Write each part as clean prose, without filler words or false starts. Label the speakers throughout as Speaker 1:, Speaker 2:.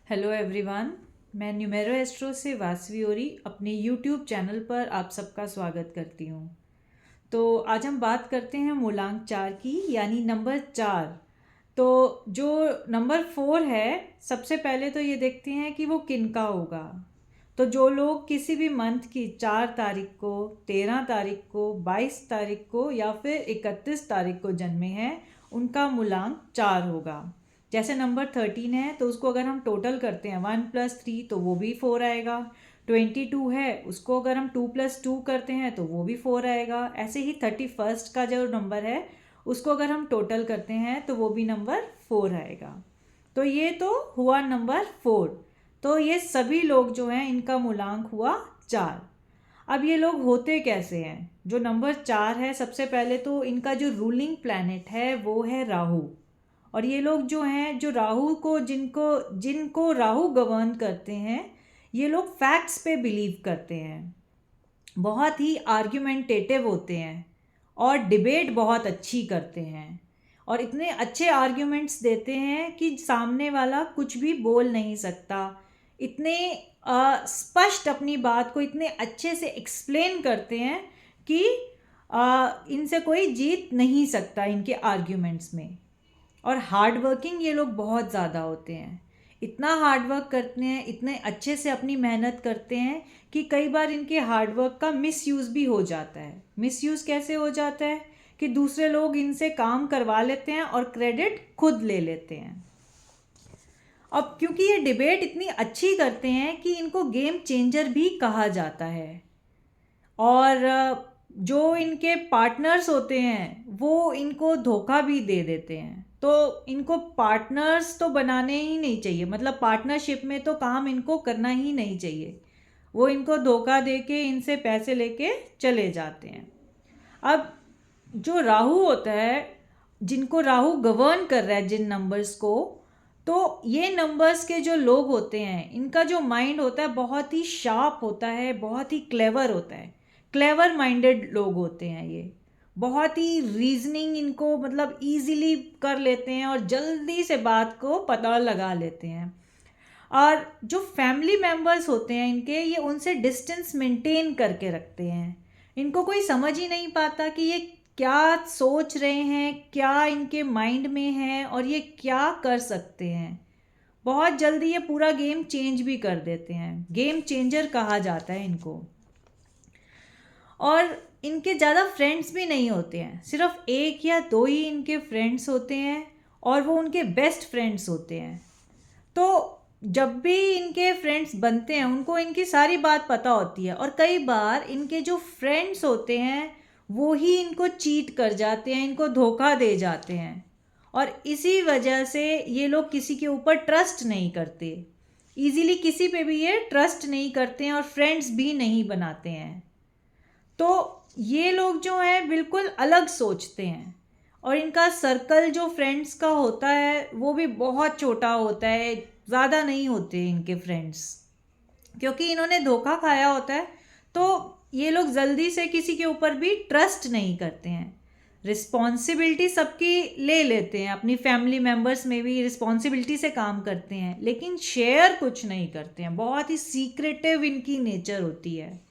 Speaker 1: Hello everyone. मैं numero astro से वासवी ओरी अपने यूट्यूब चैनल पर आप सबका स्वागत करती हूँ। तो आज हम बात करते हैं मूलांक 4 की, यानी नंबर 4। तो जो नंबर 4 है, सबसे पहले तो ये देखते हैं कि वो किनका होगा। तो जो लोग किसी भी मंथ की 4 तारीख को, 13 तारीख को, 22 तारीख को या फिर 31 तारीख को जन्मे हैं, उनका मूलांक 4 होगा। जैसे नंबर 13 है तो उसको अगर हम टोटल करते हैं 1+3 तो वो भी 4 आएगा। 22 है, उसको अगर हम 2+2 करते हैं तो वो भी 4 आएगा। ऐसे ही 31 का जो नंबर है उसको अगर हम टोटल करते हैं तो वो भी नंबर 4 आएगा। तो ये तो हुआ नंबर 4। तो ये सभी लोग जो हैं इनका मूलांक हुआ 4। अब ये लोग होते कैसे हैं? जो नंबर 4 है, सबसे पहले तो इनका जो रूलिंग प्लैनेट है वो है राहु। और ये लोग जो हैं, जो राहु को जिनको जिनको राहु गवर्न करते हैं, ये लोग फैक्ट्स पे बिलीव करते हैं, बहुत ही आर्ग्यूमेंटेटिव होते हैं और डिबेट बहुत अच्छी करते हैं और इतने अच्छे आर्ग्यूमेंट्स देते हैं कि सामने वाला कुछ भी बोल नहीं सकता। इतने स्पष्ट अपनी बात को इतने अच्छे से एक्सप्लेन करते हैं कि इनसे कोई जीत नहीं सकता इनके आर्ग्यूमेंट्स में। और हार्ड वर्किंग ये लोग बहुत ज़्यादा होते हैं, इतना हार्ड वर्क करते हैं, इतने अच्छे से अपनी मेहनत करते हैं कि कई बार इनके हार्ड वर्क का मिसयूज़ भी हो जाता है। मिसयूज़ कैसे हो जाता है कि दूसरे लोग इनसे काम करवा लेते हैं और क्रेडिट खुद ले लेते हैं। अब क्योंकि ये डिबेट इतनी अच्छी करते हैं कि इनको गेम चेंजर भी कहा जाता है। और जो इनके पार्टनर्स होते हैं वो इनको धोखा भी दे देते हैं। तो इनको पार्टनर्स तो बनाने ही नहीं चाहिए, मतलब पार्टनरशिप में तो काम इनको करना ही नहीं चाहिए। वो इनको धोखा दे के इनसे पैसे लेके चले जाते हैं। अब जो राहु होता है, जिनको राहु गवर्न कर रहा है जिन नंबर्स को, तो ये नंबर्स के जो लोग होते हैं इनका जो माइंड होता है बहुत ही शार्प होता है, बहुत ही क्लेवर होता है। क्लेवर माइंडेड लोग होते हैं ये, बहुत ही रीजनिंग इनको मतलब इजीली कर लेते हैं और जल्दी से बात को पता लगा लेते हैं। और जो फैमिली मेम्बर्स होते हैं इनके, ये उनसे डिस्टेंस मेंटेन करके रखते हैं। इनको कोई समझ ही नहीं पाता कि ये क्या सोच रहे हैं, क्या इनके माइंड में है और ये क्या कर सकते हैं। बहुत जल्दी ये पूरा गेम चेंज भी कर देते हैं, गेम चेंजर कहा जाता है इनको। और इनके ज़्यादा फ्रेंड्स भी नहीं होते हैं, सिर्फ एक या दो ही इनके फ्रेंड्स होते हैं और वो उनके बेस्ट फ्रेंड्स होते हैं। तो जब भी इनके फ्रेंड्स बनते हैं उनको इनकी सारी बात पता होती है और कई बार इनके जो फ्रेंड्स होते हैं वो ही इनको चीट कर जाते हैं, इनको धोखा दे जाते हैं। और इसी वजह से ये लोग किसी के ऊपर ट्रस्ट नहीं करते, इजीली किसी पे भी ये ट्रस्ट नहीं करते हैं और फ्रेंड्स भी नहीं बनाते हैं। तो ये लोग जो हैं बिल्कुल अलग सोचते हैं और इनका सर्कल जो फ्रेंड्स का होता है वो भी बहुत छोटा होता है, ज़्यादा नहीं होते इनके फ्रेंड्स, क्योंकि इन्होंने धोखा खाया होता है। तो ये लोग जल्दी से किसी के ऊपर भी ट्रस्ट नहीं करते हैं। रिस्पॉन्सिबिलिटी सबकी ले लेते हैं, अपनी फैमिली मेम्बर्स में भी रिस्पॉन्सिबिलिटी से काम करते हैं, लेकिन शेयर कुछ नहीं करते हैं। बहुत ही सीक्रेटिव इनकी नेचर होती है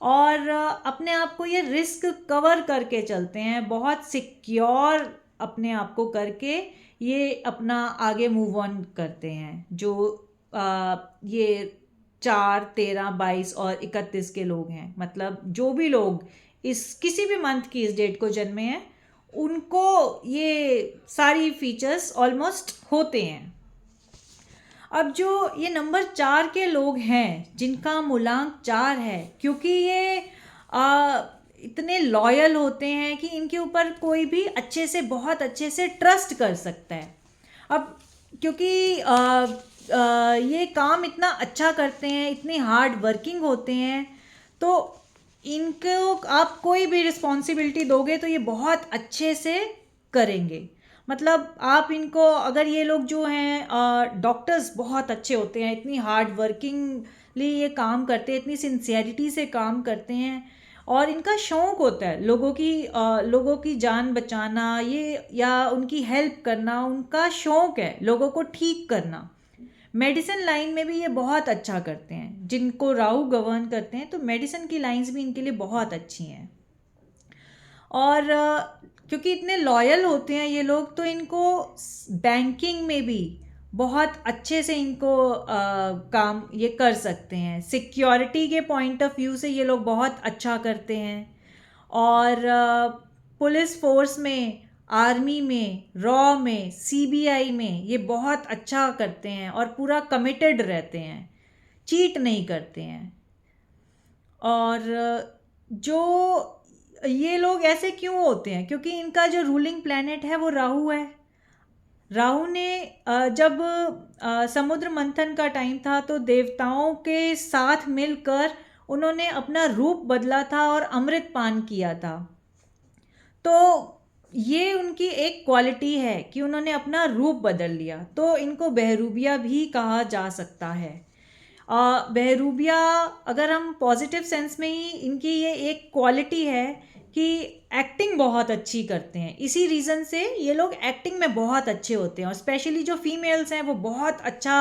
Speaker 1: और अपने आप को ये रिस्क कवर करके चलते हैं, बहुत सिक्योर अपने आप को करके ये अपना आगे मूव ऑन करते हैं। जो ये 4, 13, 22 और 31 के लोग हैं, मतलब जो भी लोग इस किसी भी मंथ की इस डेट को जन्मे हैं, उनको ये सारी फीचर्स ऑलमोस्ट होते हैं। अब जो ये नंबर 4 के लोग हैं जिनका मूलांक 4 है, क्योंकि ये इतने लॉयल होते हैं कि इनके ऊपर कोई भी अच्छे से, बहुत अच्छे से ट्रस्ट कर सकता है। अब क्योंकि ये काम इतना अच्छा करते हैं, इतने हार्ड वर्किंग होते हैं, तो इनको आप कोई भी रिस्पॉन्सिबिलिटी दोगे तो ये बहुत अच्छे से करेंगे। मतलब आप इनको, अगर ये लोग जो हैं डॉक्टर्स बहुत अच्छे होते हैं, इतनी हार्ड वर्किंगली ये काम करते हैं, इतनी सिंसियरिटी से काम करते हैं और इनका शौक़ होता है लोगों की जान बचाना, ये या उनकी हेल्प करना, उनका शौक़ है लोगों को ठीक करना। मेडिसिन लाइन में भी ये बहुत अच्छा करते हैं, जिनको राहु गवर्न करते हैं, तो मेडिसिन की लाइंस भी इनके लिए बहुत अच्छी हैं। और क्योंकि इतने लॉयल होते हैं ये लोग, तो इनको बैंकिंग में भी बहुत अच्छे से इनको काम ये कर सकते हैं। सिक्योरिटी के पॉइंट ऑफ व्यू से ये लोग बहुत अच्छा करते हैं। और पुलिस फोर्स में, आर्मी में, रॉ में, सीबीआई में ये बहुत अच्छा करते हैं और पूरा कमिटेड रहते हैं, चीट नहीं करते हैं। और जो ये लोग ऐसे क्यों होते हैं, क्योंकि इनका जो रूलिंग प्लैनेट है वो राहु है। राहु ने जब समुद्र मंथन का टाइम था तो देवताओं के साथ मिलकर उन्होंने अपना रूप बदला था और अमृत पान किया था। तो ये उनकी एक क्वालिटी है कि उन्होंने अपना रूप बदल लिया, तो इनको बहरूबिया भी कहा जा सकता है। बहरूबिया, अगर हम पॉजिटिव सेंस में ही, इनकी ये एक क्वालिटी है कि एक्टिंग बहुत अच्छी करते हैं। इसी रीज़न से ये लोग एक्टिंग में बहुत अच्छे होते हैं, और स्पेशली जो फीमेल्स हैं वो बहुत अच्छा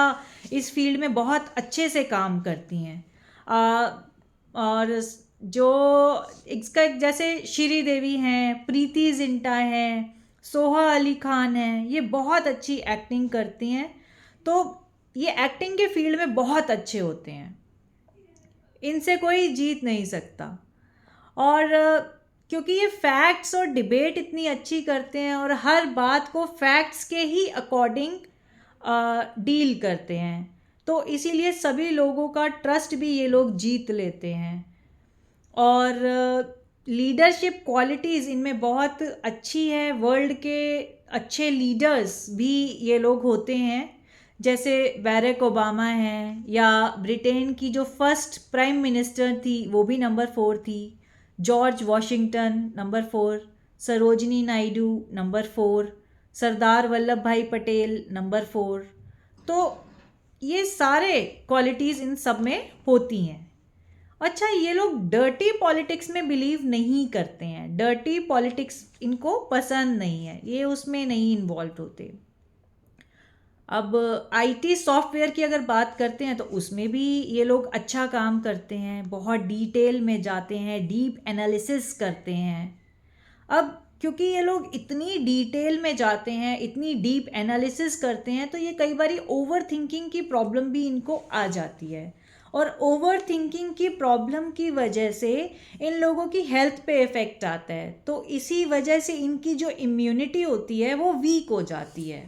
Speaker 1: इस फील्ड में बहुत अच्छे से काम करती हैं। और जो इसका जैसे श्री देवी हैं, प्रीति जिंटा हैं, सोहा अली खान हैं, ये बहुत अच्छी एक्टिंग करती हैं। तो ये एक्टिंग के फील्ड में बहुत अच्छे होते हैं, इनसे कोई जीत नहीं सकता। और क्योंकि ये फैक्ट्स और डिबेट इतनी अच्छी करते हैं और हर बात को फैक्ट्स के ही अकॉर्डिंग डील करते हैं, तो इसीलिए सभी लोगों का ट्रस्ट भी ये लोग जीत लेते हैं। और लीडरशिप क्वालिटीज़ इनमें बहुत अच्छी है। वर्ल्ड के अच्छे लीडर्स भी ये लोग होते हैं, जैसे बैरक ओबामा हैं, या ब्रिटेन की जो फर्स्ट प्राइम मिनिस्टर थी वो भी नंबर 4 थी, George Washington number 4, Sarojini Naidu number 4, Sardar Vallabh भाई पटेल नंबर 4। तो ये सारे क्वालिटीज़ इन सब में होती हैं। अच्छा, ये लोग डर्टी पॉलिटिक्स में बिलीव नहीं करते हैं, डर्टी पॉलिटिक्स इनको पसंद नहीं है, ये उसमें नहीं इन्वॉल्व होते। अब आईटी सॉफ्टवेयर की अगर बात करते हैं तो उसमें भी ये लोग अच्छा काम करते हैं, बहुत डिटेल में जाते हैं, डीप एनालिसिस करते हैं। अब क्योंकि ये लोग इतनी डिटेल में जाते हैं, इतनी डीप एनालिसिस करते हैं, तो ये कई बारी ओवर थिंकिंग की प्रॉब्लम भी इनको आ जाती है, और ओवर थिंकिंग की प्रॉब्लम की वजह से इन लोगों की हेल्थ पे इफ़ेक्ट आता है। तो इसी वजह से इनकी जो इम्यूनिटी होती है वो वीक हो जाती है,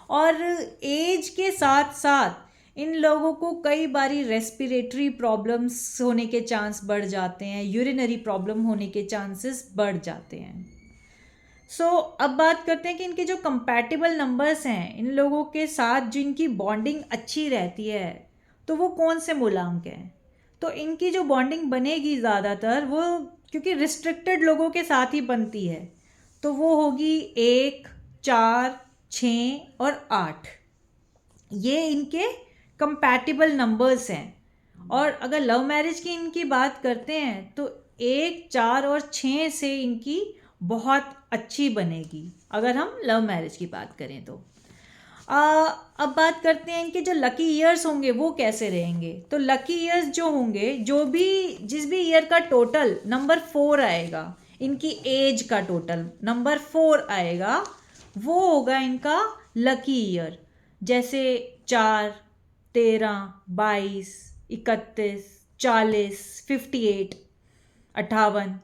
Speaker 1: और एज के साथ साथ इन लोगों को कई बारी रेस्पिरेटरी प्रॉब्लम्स होने के चांस बढ़ जाते हैं, यूरिनरी प्रॉब्लम होने के चांसेस बढ़ जाते हैं। अब बात करते हैं कि इनके जो कंपैटिबल नंबर्स हैं, इन लोगों के साथ जिनकी बॉन्डिंग अच्छी रहती है, तो वो कौन से मूलांक हैं। तो इनकी जो बॉन्डिंग बनेगी ज़्यादातर वो, क्योंकि रिस्ट्रिक्टेड लोगों के साथ ही बनती है, तो वो होगी 1, 4, 6 और 8। ये इनके कंपैटिबल नंबर्स हैं। और अगर लव मैरिज की इनकी बात करते हैं तो 1, 4 और 6 से इनकी बहुत अच्छी बनेगी, अगर हम लव मैरिज की बात करें तो। अब बात करते हैं इनके जो लकी ईयर्स होंगे वो कैसे रहेंगे। तो लकी ईयर्स जो होंगे, जिस भी ईयर का टोटल नंबर 4 आएगा, इनकी एज का टोटल नंबर 4 आएगा, वो होगा इनका लकी ईयर। जैसे 4, 13, 22, 31, 40, 58, 58।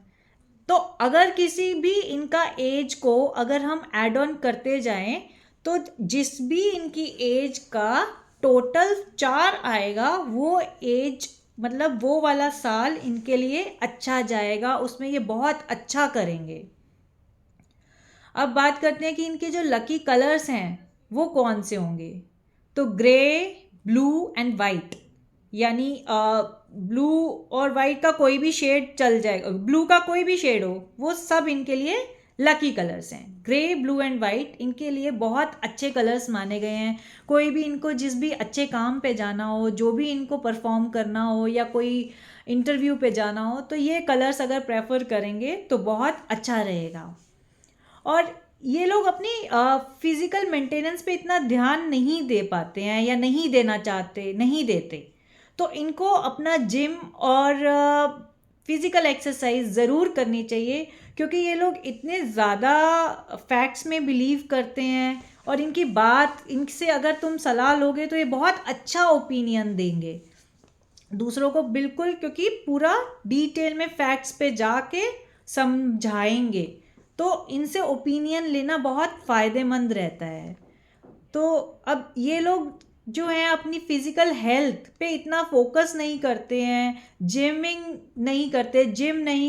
Speaker 1: तो अगर किसी भी इनका एज को अगर हम ऐड ऑन करते जाएं, तो जिस भी इनकी एज का टोटल 4 आएगा, वो एज मतलब वो वाला साल इनके लिए अच्छा जाएगा, उसमें ये बहुत अच्छा करेंगे। अब बात करते हैं कि इनके जो लकी कलर्स हैं वो कौन से होंगे। तो ग्रे, ब्लू एंड वाइट, यानी ब्लू और वाइट का कोई भी शेड चल जाएगा, ब्लू का कोई भी शेड हो, वो सब इनके लिए लकी कलर्स हैं। ग्रे, ब्लू एंड वाइट इनके लिए बहुत अच्छे कलर्स माने गए हैं। कोई भी इनको जिस भी अच्छे काम पे जाना हो, जो भी इनको परफॉर्म करना हो, या कोई इंटरव्यू पे जाना हो, तो ये कलर्स अगर प्रेफर करेंगे तो बहुत अच्छा रहेगा। और ये लोग अपनी फिजिकल मेंटेनेंस पे इतना ध्यान नहीं दे पाते हैं या नहीं देना चाहते, नहीं देते। तो इनको अपना जिम और फिजिकल एक्सरसाइज ज़रूर करनी चाहिए, क्योंकि ये लोग इतने ज़्यादा फैक्ट्स में बिलीव करते हैं और इनकी बात, इनसे अगर तुम सलाह लोगे तो ये बहुत अच्छा ओपिनियन देंगे दूसरों को, बिल्कुल, क्योंकि पूरा डिटेल में फैक्ट्स पे जाके समझाएंगे। तो इनसे ओपिनियन लेना बहुत फ़ायदेमंद रहता है। तो अब ये लोग जो हैं अपनी फिजिकल हेल्थ पे इतना फोकस नहीं करते हैं, जिम नहीं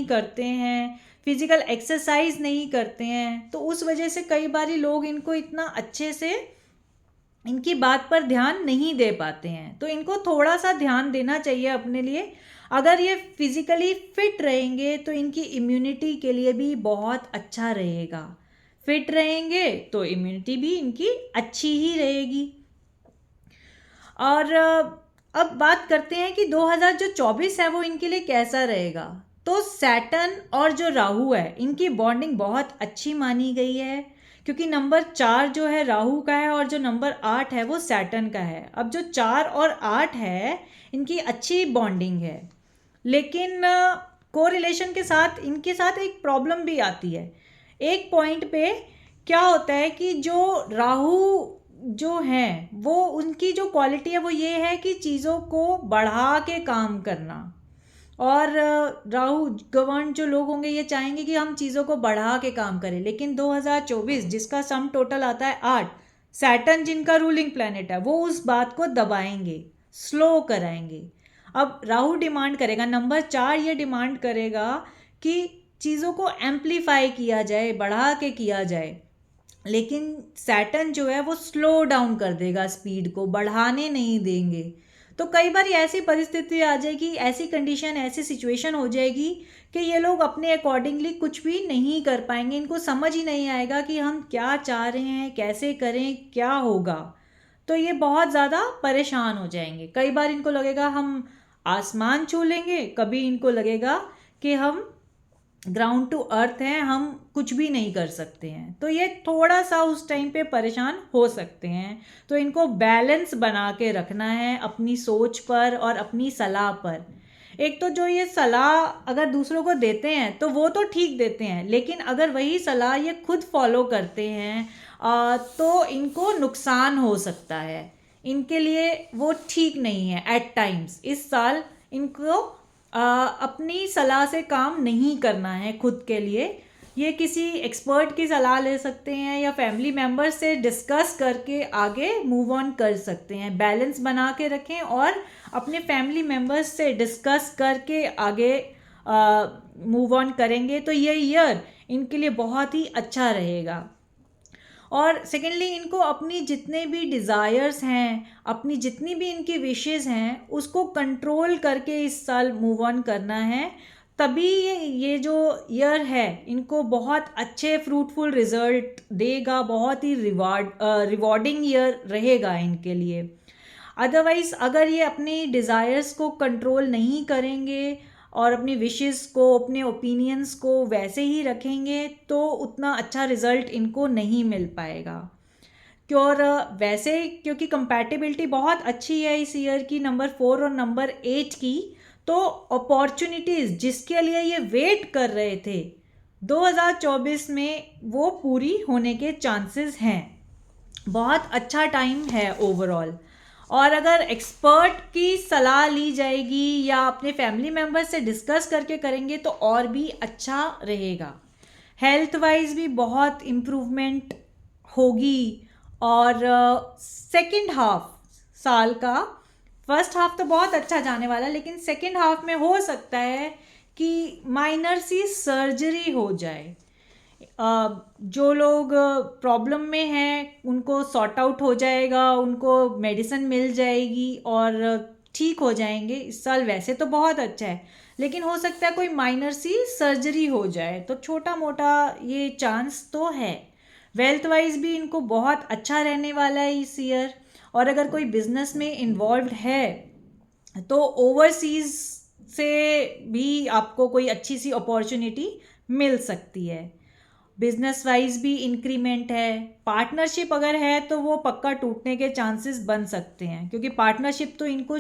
Speaker 1: करते हैं, फिजिकल एक्सरसाइज नहीं करते हैं। तो उस वजह से कई बार लोग इनको इतना अच्छे से इनकी बात पर ध्यान नहीं दे पाते हैं। तो इनको थोड़ा सा ध्यान देना चाहिए अपने लिए। अगर ये फिजिकली फिट रहेंगे तो इनकी इम्यूनिटी के लिए भी बहुत अच्छा रहेगा। फिट रहेंगे तो इम्यूनिटी भी इनकी अच्छी ही रहेगी। और अब बात करते हैं कि 2024 है वो इनके लिए कैसा रहेगा। तो सैटर्न और जो राहु है इनकी बॉन्डिंग बहुत अच्छी मानी गई है, क्योंकि नंबर 4 जो है राहु का है और जो नंबर 8 है वो सैटर्न का है। अब जो 4 और 8 है इनकी अच्छी बॉन्डिंग है, लेकिन कोरिलेशन के साथ इनके साथ एक प्रॉब्लम भी आती है। एक पॉइंट पे क्या होता है कि जो राहु जो हैं वो, उनकी जो क्वालिटी है वो ये है कि चीज़ों को बढ़ा के काम करना। और राहु गवर्न जो लोग होंगे ये चाहेंगे कि हम चीज़ों को बढ़ा के काम करें। लेकिन 2024 जिसका सम टोटल आता है 8, सैटर्न जिनका रूलिंग प्लैनेट है वो उस बात को दबाएंगे, स्लो कराएंगे। अब राहु डिमांड करेगा, नंबर 4 ये डिमांड करेगा कि चीज़ों को एम्पलीफाई किया जाए, बढ़ा के किया जाए। लेकिन सैटर्न जो है वो स्लो डाउन कर देगा, स्पीड को बढ़ाने नहीं देंगे। तो कई बार ऐसी परिस्थिति आ जाएगी, ऐसी कंडीशन, ऐसी सिचुएशन हो जाएगी कि ये लोग अपने अकॉर्डिंगली कुछ भी नहीं कर पाएंगे। इनको समझ ही नहीं आएगा कि हम क्या चाह रहे हैं, कैसे करें, क्या होगा। तो ये बहुत ज़्यादा परेशान हो जाएंगे। कई बार इनको लगेगा हम आसमान छू लेंगे, कभी इनको लगेगा कि हम ग्राउंड टू अर्थ हैं, हम कुछ भी नहीं कर सकते हैं। तो ये थोड़ा सा उस टाइम पे परेशान हो सकते हैं। तो इनको बैलेंस बना के रखना है अपनी सोच पर और अपनी सलाह पर। एक तो जो ये सलाह अगर दूसरों को देते हैं तो वो तो ठीक देते हैं, लेकिन अगर वही सलाह ये खुद फॉलो करते हैं तो इनको नुकसान हो सकता है। इनके लिए वो ठीक नहीं है एट टाइम्स। इस साल इनको अपनी सलाह से काम नहीं करना है खुद के लिए। ये किसी एक्सपर्ट की सलाह ले सकते हैं या फैमिली मेम्बर्स से डिस्कस करके आगे मूव ऑन कर सकते हैं। बैलेंस बना के रखें और अपने फैमिली मेम्बर्स से डिस्कस करके आगे मूव ऑन करेंगे तो ये ईयर इनके लिए बहुत ही अच्छा रहेगा। और सेकेंडली इनको अपनी जितने भी डिज़ायर्स हैं, अपनी जितनी भी इनकी विशेज़ हैं, उसको कंट्रोल करके इस साल मूव ऑन करना है। तभी ये जो ईयर है इनको बहुत अच्छे फ्रूटफुल रिजल्ट देगा, बहुत ही रिवॉर्डिंग ईयर रहेगा इनके लिए। अदरवाइज़ अगर ये अपनी डिज़ायर्स को कंट्रोल नहीं करेंगे और अपनी विशेस को, अपने ओपिनियंस को वैसे ही रखेंगे तो उतना अच्छा रिज़ल्ट इनको नहीं मिल पाएगा। और वैसे क्योंकि कंपैटिबिलिटी बहुत अच्छी है इस ईयर की, नंबर 4 और नंबर 8 की, तो अपॉर्चुनिटीज़ जिसके लिए ये वेट कर रहे थे 2024 में वो पूरी होने के चांसेस हैं। बहुत अच्छा टाइम है ओवरऑल। और अगर एक्सपर्ट की सलाह ली जाएगी या अपने फैमिली मेम्बर से डिस्कस करके करेंगे तो और भी अच्छा रहेगा। हेल्थ वाइज भी बहुत इम्प्रूवमेंट होगी। और सेकंड हाफ साल का, फर्स्ट हाफ तो बहुत अच्छा जाने वाला है, लेकिन सेकंड हाफ में हो सकता है कि माइनर सी सर्जरी हो जाए। जो लोग प्रॉब्लम में हैं उनको सॉर्ट आउट हो जाएगा, उनको मेडिसिन मिल जाएगी और ठीक हो जाएंगे। इस साल वैसे तो बहुत अच्छा है, लेकिन हो सकता है कोई माइनर सी सर्जरी हो जाए, तो छोटा मोटा ये चांस तो है। वेल्थ वाइज भी इनको बहुत अच्छा रहने वाला है इस ईयर। और अगर कोई बिजनेस में इन्वॉल्व्ड है तो ओवरसीज से भी आपको कोई अच्छी सी अपॉर्चुनिटी मिल सकती है। बिजनेस वाइज भी इंक्रीमेंट है। पार्टनरशिप अगर है तो वो पक्का टूटने के चांसेस बन सकते हैं, क्योंकि पार्टनरशिप तो इनको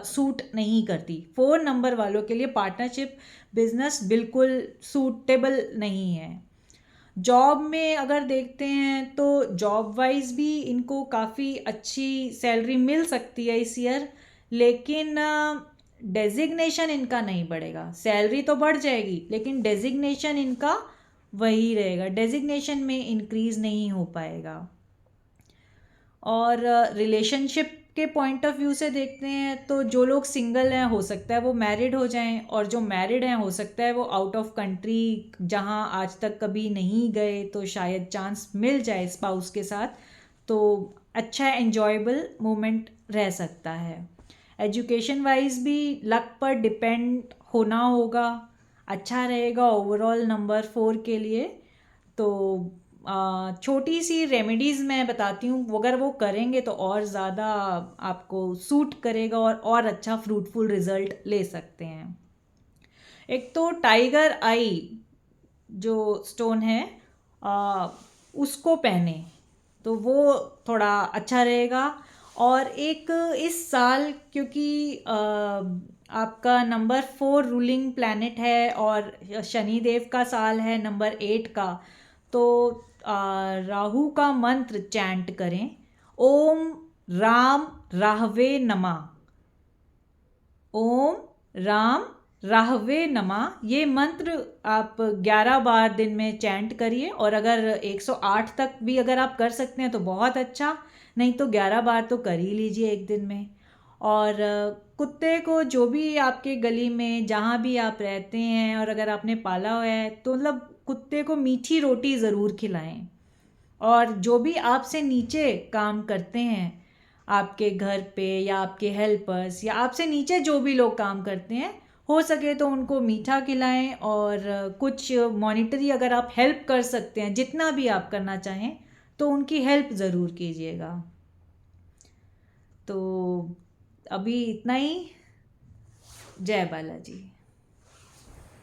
Speaker 1: सूट नहीं करती। 4 नंबर वालों के लिए पार्टनरशिप बिजनेस बिल्कुल सूटेबल नहीं है। जॉब में अगर देखते हैं तो जॉब वाइज भी इनको काफ़ी अच्छी सैलरी मिल सकती है इस ईयर, लेकिन डेजिग्नेशन इनका नहीं बढ़ेगा। सैलरी तो बढ़ जाएगी लेकिन डेजिग्नेशन इनका वही रहेगा, डेजिग्नेशन में इंक्रीज नहीं हो पाएगा। और रिलेशनशिप के पॉइंट ऑफ व्यू से देखते हैं तो जो लोग सिंगल हैं हो सकता है वो मैरिड हो जाएं, और जो मैरिड हैं हो सकता है वो आउट ऑफ कंट्री जहां आज तक कभी नहीं गए तो शायद चांस मिल जाए स्पाउस के साथ, तो अच्छा एन्जॉयबल मोमेंट रह सकता है। एजुकेशन वाइज भी लक पर डिपेंड होना होगा, अच्छा रहेगा ओवरऑल नंबर 4 के लिए। तो छोटी सी रेमेडीज़ मैं बताती हूँ, अगर वो करेंगे तो और ज़्यादा आपको सूट करेगा और अच्छा फ्रूटफुल रिजल्ट ले सकते हैं। एक तो टाइगर आई जो स्टोन है उसको पहने तो वो थोड़ा अच्छा रहेगा। और एक इस साल क्योंकि आपका नंबर 4 रूलिंग प्लैनेट है और शनि देव का साल है नंबर 8 का, तो राहु का मंत्र चैंट करें, ओम राम राहवे नमः। ओम राम राहवे नमः ये मंत्र आप 11 बार दिन में चैंट करिए, और अगर 108 तक भी अगर आप कर सकते हैं तो बहुत अच्छा, नहीं तो 11 बार तो कर ही लीजिए एक दिन में। और कुत्ते को जो भी आपके गली में जहाँ भी आप रहते हैं और अगर आपने पाला हुआ है तो मतलब कुत्ते को मीठी रोटी ज़रूर खिलाएं। और जो भी आपसे नीचे काम करते हैं आपके घर पे या आपके हेल्पर्स या आपसे नीचे जो भी लोग काम करते हैं, हो सके तो उनको मीठा खिलाएं। और कुछ मॉनिटरी अगर आप हेल्प कर सकते हैं, जितना भी आप करना चाहें, तो उनकी हेल्प ज़रूर कीजिएगा। तो अभी इतना ही। जय बालाजी।